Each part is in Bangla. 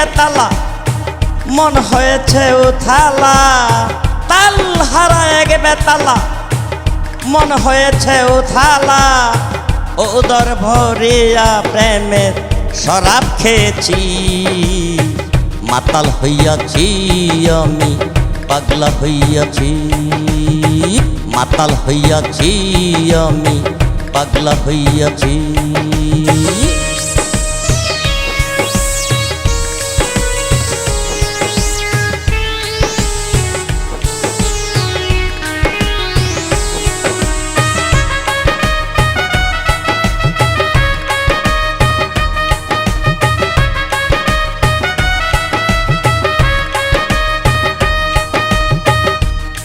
বেতালা মন হয়েছে উথালা, তাল হারা এক বেতালা মন হয়েছে উথালা। উদর ভরিয়া প্রেমের শরাব খেয়েছি, মাতাল হইয়াছি আমি পাগলা হইয়াছি, মাতাল হইয়াছি আমি পাগলা হইয়াছি।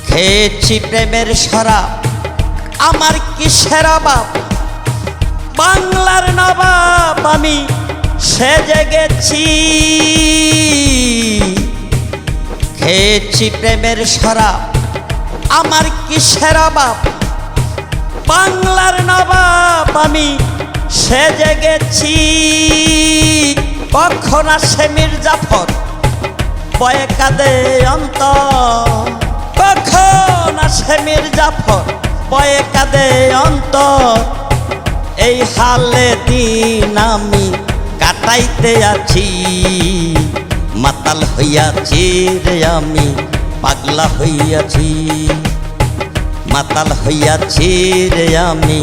খেয়েছি প্রেমের শরাব আমার কিসের অভাব, বাংলার নবাব আমি সেজে গেছি। খেয়েছি প্রেমের শরাব আমার কিসের অভাব, বাংলার নবাব আমি সেজে গেছি। কখন আসে মির্জাফর বয়ে কাঁদে অন্তর, কখন আসে মির্জাফর বয়ে কাঁদে অন্তর। এই হালে দিন আমি কাটাইতে আছি, মাতাল হইয়াছি রে আমি পাগলা হইয়াছি, মাতাল হইয়াছি রে আমি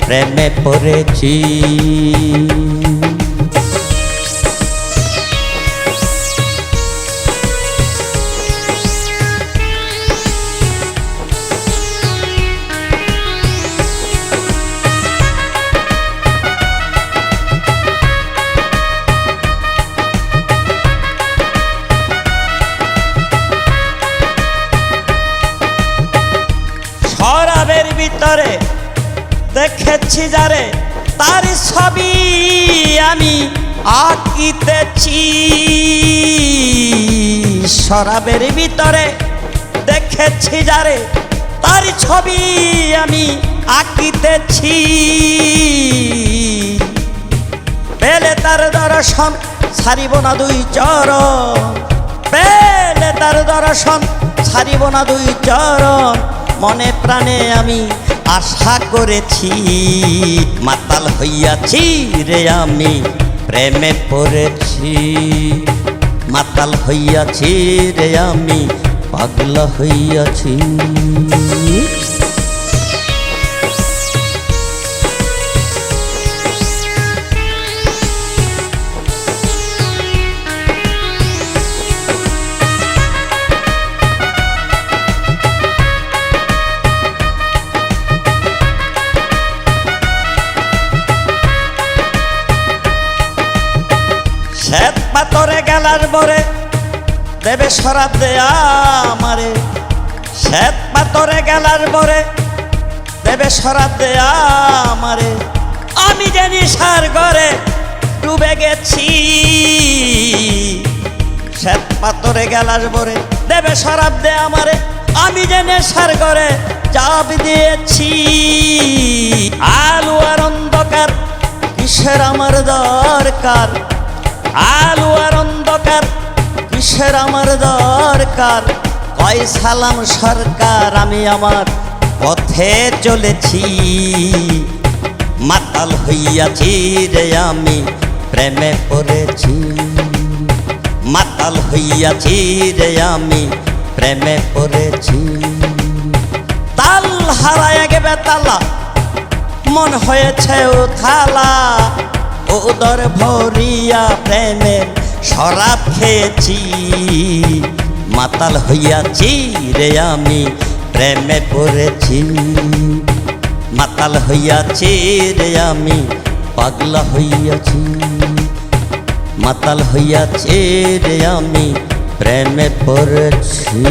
প্রেমে পড়েছি। শরাবের ভিতরে দেখেছি যারে তার ছবি আমি আঁকিতেছি, শরাবের ভিতরে দেখেছি যারে তার ছবি আমি আঁকিতেছি। পেলে তার দর্শন ছাড়িব না দুই চরণ, পেলে তার দর্শন ছাড়িব না দুই চরণ। মনে প্রাণে আমি আশা করেছি, মাতাল হইয়াছি রে আমি প্রেমে পড়েছি, মাতাল হইয়াছি রে আমি পাগলা হইয়াছি। শ্বেত পাথরে গেলার বরে দেবে শরাব দেয়া আমারে, শ্বেত পাথরে গেলার বরে দেবে শরাব দেয়া আমারে। আমি যে নিশার ঘরে ডুবে গেছি, শ্বেত পাথরে গেলার বরে দেবে শরাব দেয়া আমারে। আমি যে নেশার ঘরে চাপ দিয়েছি, আলো আর অন্ধকার কিসের আমার দরকার, আলো আর অন্ধকার কিসের আমার দরকার। কয় সালাম সরকার আমি আমার পথে চলেছি, মাতাল হইয়াছি রে আমি প্রেমে পড়েছি, মাতাল হইয়াছি রে আমি প্রেমে পড়েছি। তাল হারায় গে বেতালা মন হয়েছে উথালা, উদর ভরিয়া প্রেমের শরাব খেয়েছি, মাতাল হইয়াছি রে আমি প্রেমে পড়েছি, মাতাল হইয়াছি রে আমি পাগলা হইয়াছি, মাতাল হইয়াছি রে আমি প্রেমে পড়েছি।